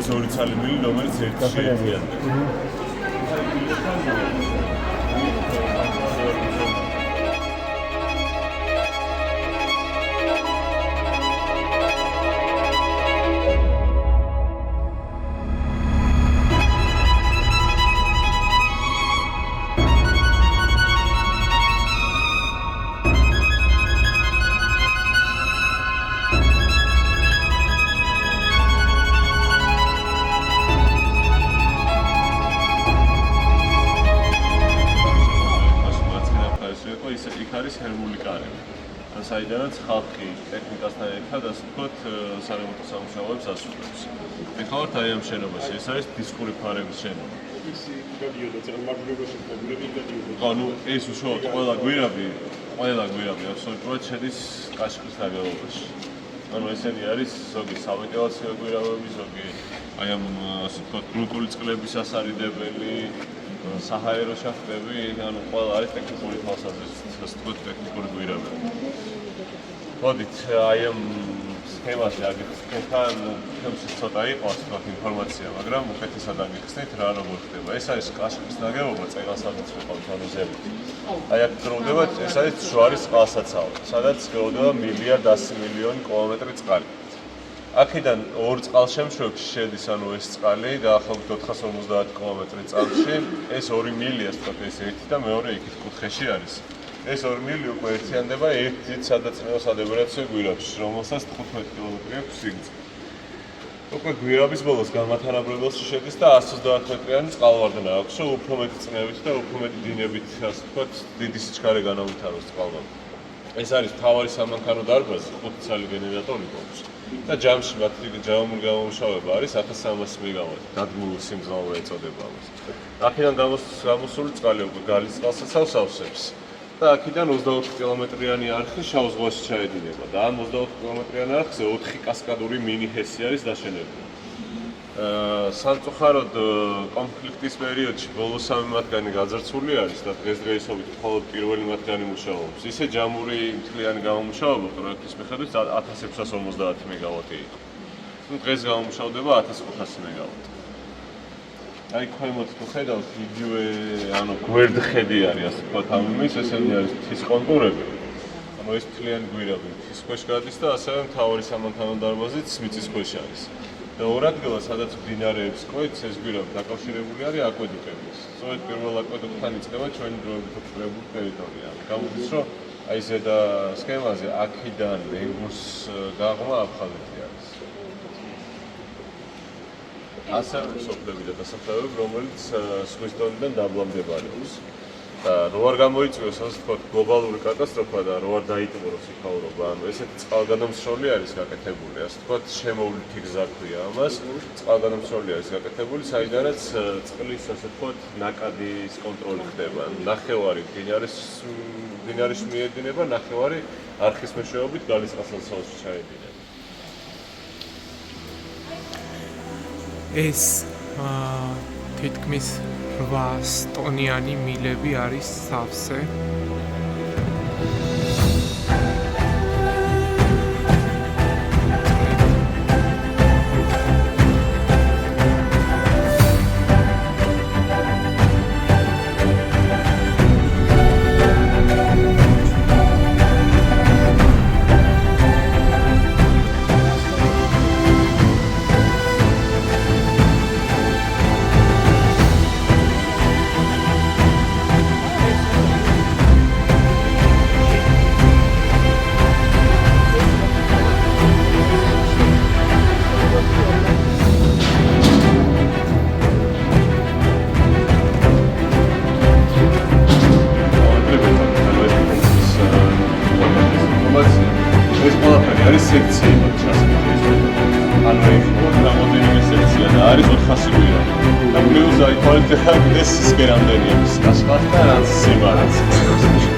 ეს ორი ცალიმილი, რომელიც ერთში ერთიანდება. საიდანაც ხალხი ტექნიკასთან ერთად ასე ვთქვათ სარემონტო სამუშაოებს ასრულებს. მე ხავართ აი ამ შენობაში, ეს არის დისკური ფარების შენობა. ანუ ეს უშუალოდ ყველა გვირაბი აბსოლუტურად შედის კაშხლის ნაგებობაში. ანუ ესენი არის ზოგი სამინტელაციო გვირაბები, ზოგი აი ამ ასე ვთქვათ გრუნტული წყლების ასარიდებელი, საჰაერო შახტები, ანუ ყველა არის ტექნიკური თვალსაზრისით, ასე ვთქვათ ტექნიკური გვირაბები. მოდით აი ამ სქემაზე აგიხსნით, ფილმში ცოტა იყო ასე ვთქვათ ინფორმაცია, მაგრამ უკეთესად აგიხსნით რა როგორ ხდება. ეს არის კაშხლის ნაგებობა, წელასაც ვიყავთ ანუზებით. აი აქ გროვდება, ეს არის ჯვარის წყალსაცავი, სადაც გროვდება 1,100 მილიონი კილომეტრი წყალი. აქედან ორ წყალშემშობში შედის ანუ ეს წყალი დაახლოებით 450 კილომეტრი წამში, ეს 2 მილი ასე ვთქვათ ეს ერთი და მეორე იქით კუთხეში არის. ეს 2 მილი უკვე ერთიანდება ერთ დიდ სადაწინაო სადებერაციო გვირაბში, რომელსაც 15 კილომეტრი აქვს სიგრძე. უკვე გვირაბის ბოლოს განმათანაბრებელში შედის და 130 მეტრიანი წყალვარდნა აქვს, უფრო მეტი წნევით და უფრო მეტი დინებით, ასე ვთქვათ, დიდი სიჩქარე განავითაროს წყალვარდნა. ეს არის მთავარი სამანქანო დარბაზი, 5 ცალი გენერატორი გვაქვს. და ჯამში მათი ჯამური გამომუშავება არის 1300 მეგავატი, დადგმული სიმძლავრე ეწოდება ამას. აქედან გამოსული წყალი უკვე გალის წყალსაცავს ავსებს. და აქედან 24 კილომეტრიანი არხი შავ ზღვაში ჩაედინება და ამ 24 კილომეტრიან არხზე 4 კასკადური მინი ჰესი არის დაშენებული. სამწუხაროდ კონფლიქტის პერიოდში ბოლო 3 მათგანი გაძარცვული არის და დღესდღეობით მხოლოდ პირველი მათგანი მუშაობს. ისე ჯამური მთლიანი გამომუშავება პროექტის მიხედვით 1650 მეგავატი იყო. დღეს გამომუშავდება 1500 მეგავატი. აი ქვემოთ თუ ხედავთ იგივე ანუ გვერდხედი არის ასე ვთქვათ ამ იმის ესენი არის მთის კონტურები. ანუ ეს მთლიანი გვირაბი მთის ქვეშ გადის და ასევე მთავარი სამანქანო დარბაზიც მიწის ქვეშ არის. და ორ ადგილას სადაც მდინარეებს კვეთს ეს გვირაბი დაკავშირებული არის აკვედუკებით. სწორედ პირველ აკვედუკთან იწყება ჩვენი დროებით ოკუპირებული ტერიტორია. გამოდის რომ აი ზედა სქემაზე აქედან ენგურს გაღმა აფხაზეთი არის. ასევე სოფლები და დასახლებები, რომელიც ზღვის დონიდან დაბლა მდებარეობს. და რო არ გამოიწვიოს ასე ვთქვათ გლობალური კატასტროფა და რო არ დაიტბოროს იქაურობა, ანუ ესეთი წყალგადამსროლი არის გაკეთებული, ასე ვთქვათ შემოვლითი გზა ქვია ამას. წყალგადამსროლი არის გაკეთებული, საიდანაც წყლის ასე ვთქვათ ნაკადის კონტროლი ხდება. ნახევარი მდინარეში მიედინება, ნახევარი არხის მეშვეობით გალის წყალსაცავში ჩაედინება. ეს თითქმის 8 ტონიანი მილები არის სავსე. დაიფუძნა რამოდენიმე სექცია და არის 400 გვირაბი. და პლუს აი კვალიფიკაციის სფერამდელი არის. გასვლა და რაც სიმარაც.